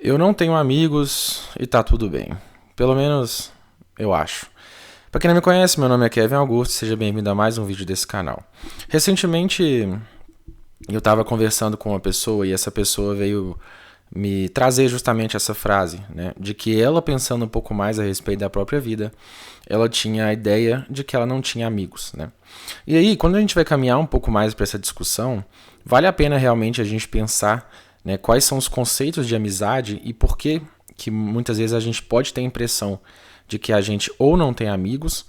Eu não tenho amigos e tá tudo bem. Pelo menos eu acho. Pra quem não me conhece, meu nome é Kevin Augusto, seja bem-vindo a mais um vídeo desse canal. Recentemente eu tava conversando com uma pessoa e essa pessoa veio me trazer justamente essa frase, né? De que ela, pensando um pouco mais a respeito da própria vida, ela tinha a ideia de que ela não tinha amigos, né? E aí, quando a gente vai caminhar um pouco mais para essa discussão, vale a pena realmente a gente pensar, né, quais são os conceitos de amizade e por que muitas vezes a gente pode ter a impressão de que a gente ou não tem amigos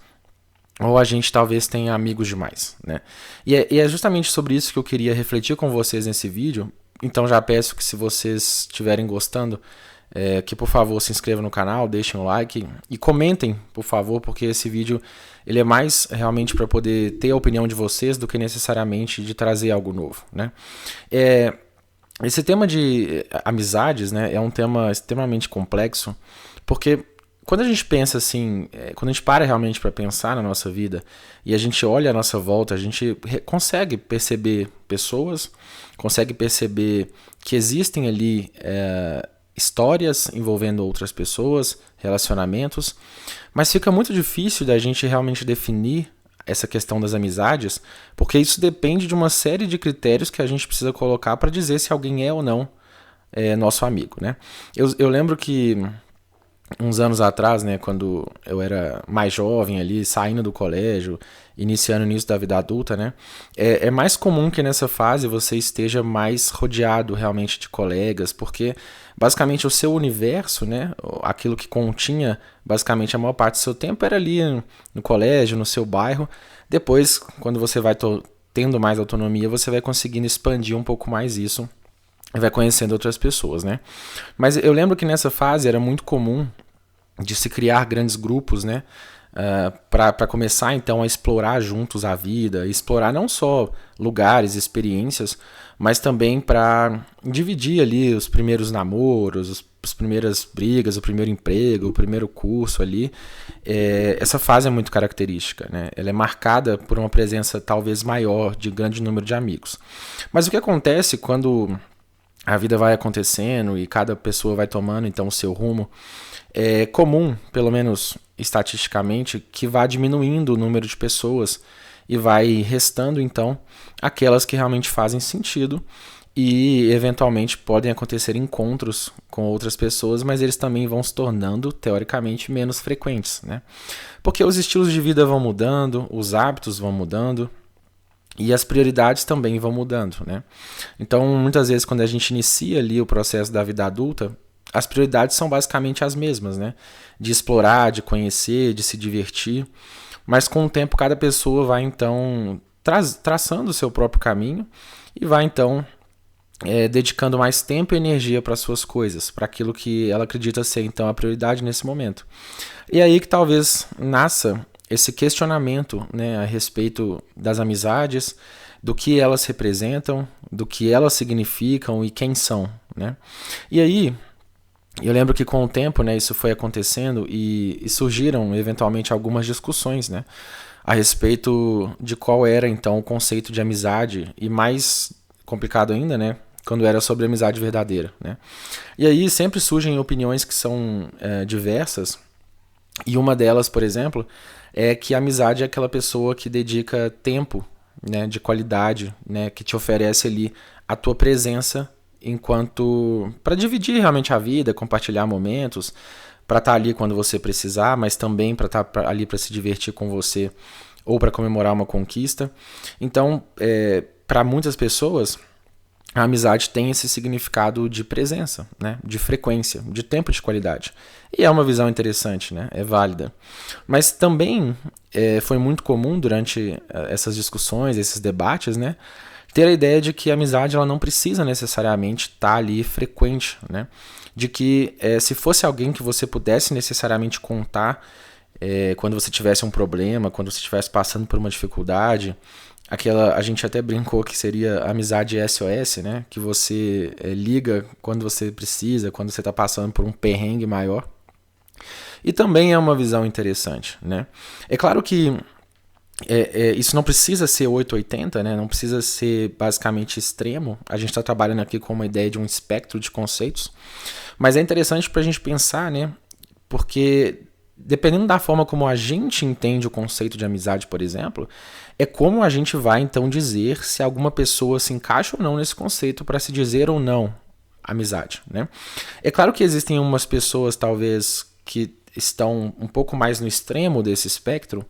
ou a gente talvez tenha amigos demais, né? E é justamente sobre isso que eu queria refletir com vocês nesse vídeo. Então já peço que, se vocês estiverem gostando, que por favor se inscrevam no canal, deixem um like e comentem, por favor, porque esse vídeo ele é mais realmente para poder ter a opinião de vocês do que necessariamente de trazer algo novo, né? Esse tema de amizades, né, é um tema extremamente complexo, porque quando a gente pensa assim, quando a gente para realmente para pensar na nossa vida e a gente olha à nossa volta, a gente consegue perceber pessoas, consegue perceber que existem ali histórias envolvendo outras pessoas, relacionamentos, mas fica muito difícil da gente realmente definir essa questão das amizades, porque isso depende de uma série de critérios que a gente precisa colocar para dizer se alguém é ou não nosso amigo, né? Eu lembro que uns anos atrás, né, quando eu era mais jovem ali, saindo do colégio, iniciando o início da vida adulta, né, é mais comum que nessa fase você esteja mais rodeado realmente de colegas, porque basicamente o seu universo, né, aquilo que continha basicamente a maior parte do seu tempo era ali no colégio, no seu bairro. Depois, quando você vai tendo mais autonomia, você vai conseguindo expandir um pouco mais isso, vai conhecendo outras pessoas, né? Mas eu lembro que nessa fase era muito comum de se criar grandes grupos, né? Para começar então a explorar juntos a vida, explorar não só lugares, experiências, mas também para dividir ali os primeiros namoros, as primeiras brigas, o primeiro emprego, o primeiro curso ali. Essa fase é muito característica, né? Ela é marcada por uma presença talvez maior de grande número de amigos. Mas o que acontece quando a vida vai acontecendo e cada pessoa vai tomando então o seu rumo, é comum, pelo menos estatisticamente, que vá diminuindo o número de pessoas e vai restando então aquelas que realmente fazem sentido, e eventualmente podem acontecer encontros com outras pessoas, mas eles também vão se tornando teoricamente menos frequentes, né? Porque os estilos de vida vão mudando, os hábitos vão mudando, e as prioridades também vão mudando, né? Então, muitas vezes, quando a gente inicia ali o processo da vida adulta, as prioridades são basicamente as mesmas, né? De explorar, de conhecer, de se divertir. Mas com o tempo, cada pessoa vai, então, traçando o seu próprio caminho e vai, então, dedicando mais tempo e energia para as suas coisas, para aquilo que ela acredita ser, então, a prioridade nesse momento. E aí que talvez nasça esse questionamento, né, a respeito das amizades, do que elas representam, do que elas significam e quem são, né? E aí, eu lembro que com o tempo, né, isso foi acontecendo e surgiram eventualmente algumas discussões, né, a respeito de qual era então o conceito de amizade, e mais complicado ainda, né, quando era sobre amizade verdadeira, né? E aí sempre surgem opiniões que são diversas. E uma delas, por exemplo, é que a amizade é aquela pessoa que dedica tempo, né, de qualidade, né, que te oferece ali a tua presença enquanto para dividir realmente a vida, compartilhar momentos, para estar ali quando você precisar, mas também para estar ali para se divertir com você ou para comemorar uma conquista. Então, para muitas pessoas, a amizade tem esse significado de presença, né? De frequência, de tempo de qualidade. E é uma visão interessante, né? É válida. Mas também foi muito comum durante essas discussões, esses debates, né, ter a ideia de que a amizade ela não precisa necessariamente estar ali frequente, né? De que se fosse alguém que você pudesse necessariamente contar quando você tivesse um problema, quando você estivesse passando por uma dificuldade, a gente até brincou que seria amizade SOS, né? Que você liga quando você precisa, quando você está passando por um perrengue maior. E também é uma visão interessante, né? É claro que isso não precisa ser 880, né? Não precisa ser basicamente extremo. A gente está trabalhando aqui com uma ideia de um espectro de conceitos. Mas é interessante para a gente pensar, né? Porque dependendo da forma como a gente entende o conceito de amizade, por exemplo, é como a gente vai então dizer se alguma pessoa se encaixa ou não nesse conceito para se dizer ou não amizade, né? É claro que existem umas pessoas talvez que estão um pouco mais no extremo desse espectro,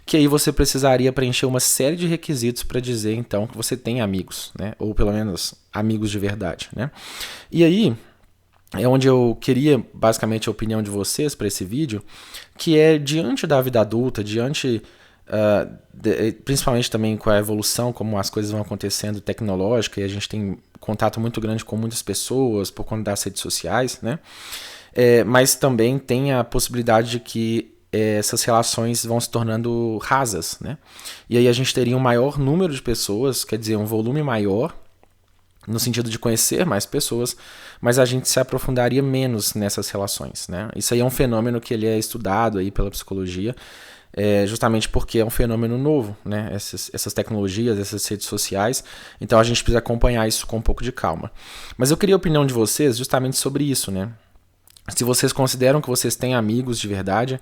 que aí você precisaria preencher uma série de requisitos para dizer então que você tem amigos, né? Ou pelo menos amigos de verdade, né? E aí é onde eu queria basicamente a opinião de vocês para esse vídeo, que é diante da vida adulta, diante principalmente também com a evolução, como as coisas vão acontecendo tecnológica, e a gente tem contato muito grande com muitas pessoas por conta das redes sociais, né? Mas também tem a possibilidade de que essas relações vão se tornando rasas, né? E aí a gente teria um maior número de pessoas, quer dizer, um volume maior, no sentido de conhecer mais pessoas, mas a gente se aprofundaria menos nessas relações, né? Isso aí é um fenômeno que ele é estudado aí pela psicologia, justamente porque é um fenômeno novo, né? Essas tecnologias, essas redes sociais, então a gente precisa acompanhar isso com um pouco de calma. Mas eu queria a opinião de vocês justamente sobre isso, né? Se vocês consideram que vocês têm amigos de verdade,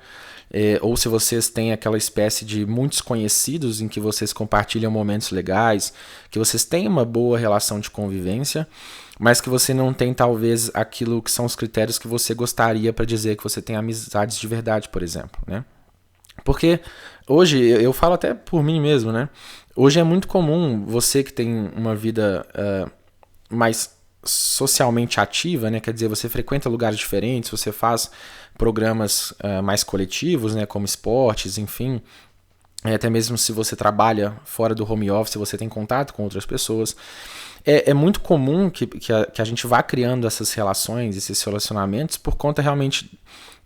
ou se vocês têm aquela espécie de muitos conhecidos em que vocês compartilham momentos legais, que vocês têm uma boa relação de convivência, mas que você não tem talvez aquilo que são os critérios que você gostaria para dizer que você tem amizades de verdade, por exemplo, né? Porque hoje, eu falo até por mim mesmo, né? Hoje é muito comum você que tem uma vida mais socialmente ativa, né? Quer dizer, você frequenta lugares diferentes, você faz programas mais coletivos, né? Como esportes, enfim. Até mesmo se você trabalha fora do home office, você tem contato com outras pessoas. É muito comum que a gente vá criando essas relações, esses relacionamentos, por conta realmente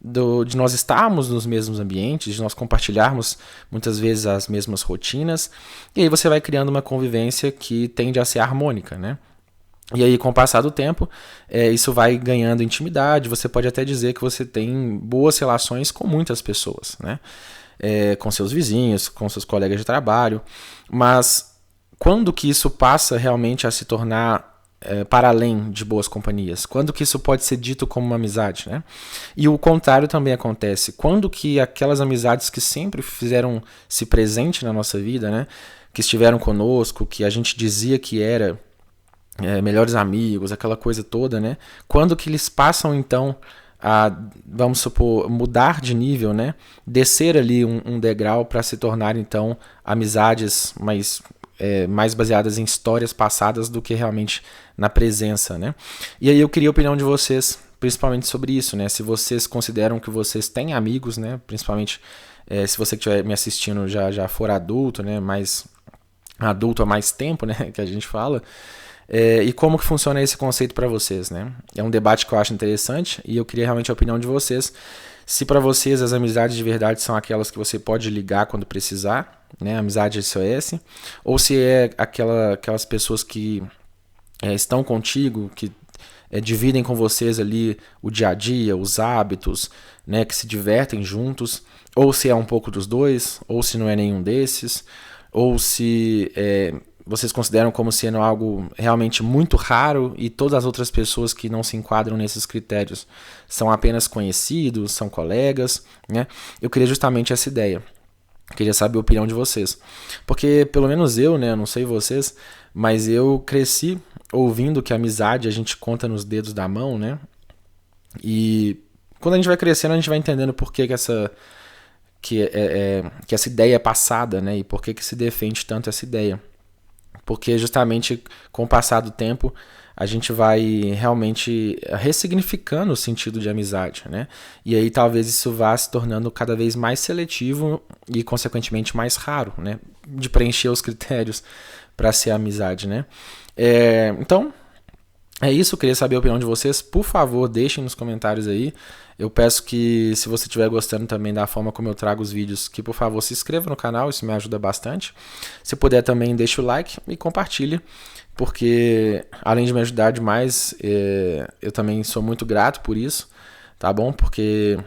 de nós estarmos nos mesmos ambientes, de nós compartilharmos muitas vezes as mesmas rotinas, e aí você vai criando uma convivência que tende a ser harmônica, né? E aí, com o passar do tempo, isso vai ganhando intimidade, você pode até dizer que você tem boas relações com muitas pessoas, né? Com seus vizinhos, com seus colegas de trabalho, mas quando que isso passa realmente a se tornar para além de boas companhias? Quando que isso pode ser dito como uma amizade, né? E o contrário também acontece. Quando que aquelas amizades que sempre fizeram-se presente na nossa vida, né? Que estiveram conosco, que a gente dizia que era melhores amigos, aquela coisa toda, né? Quando que eles passam, então, a, vamos supor, mudar de nível, né? Descer ali um degrau para se tornar, então, amizades mais baseadas em histórias passadas do que realmente na presença, né? E aí eu queria a opinião de vocês, principalmente sobre isso, né? Se vocês consideram que vocês têm amigos, né? Principalmente se você que estiver me assistindo já for adulto, né? Mais adulto há mais tempo, né? Que a gente fala. E como que funciona esse conceito para vocês, né? É um debate que eu acho interessante e eu queria realmente a opinião de vocês. Se para vocês as amizades de verdade são aquelas que você pode ligar quando precisar, né? Amizade SOS, ou se é aquelas pessoas que estão contigo, que dividem com vocês ali o dia a dia, os hábitos, né? Que se divertem juntos, ou se é um pouco dos dois, ou se não é nenhum desses, ou se vocês consideram como sendo algo realmente muito raro e todas as outras pessoas que não se enquadram nesses critérios são apenas conhecidos, são colegas, né? Eu queria justamente essa ideia. Queria saber a opinião de vocês. Porque, pelo menos eu, né? Não sei vocês, mas eu cresci ouvindo que a amizade a gente conta nos dedos da mão, né? E quando a gente vai crescendo, a gente vai entendendo por que essa ideia é passada, né? E por que se defende tanto essa ideia. Porque justamente com o passar do tempo a gente vai realmente ressignificando o sentido de amizade, né? E aí talvez isso vá se tornando cada vez mais seletivo e consequentemente mais raro, né? De preencher os critérios para ser amizade, né? Então é isso, eu queria saber a opinião de vocês. Por favor, deixem nos comentários aí. Eu peço que, se você estiver gostando também da forma como eu trago os vídeos, que por favor se inscreva no canal, isso me ajuda bastante. Se puder também, deixe o like e compartilhe, porque além de me ajudar demais, eu também sou muito grato por isso, tá bom? Porque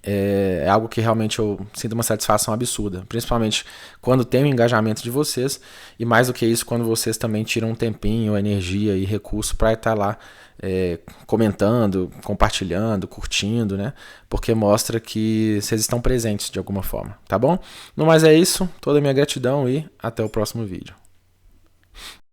é algo que realmente eu sinto uma satisfação absurda, principalmente quando tem o engajamento de vocês, e mais do que isso, quando vocês também tiram um tempinho, energia e recurso para estar lá comentando, compartilhando, curtindo, né? Porque mostra que vocês estão presentes de alguma forma, tá bom? No mais é isso, toda a minha gratidão e até o próximo vídeo.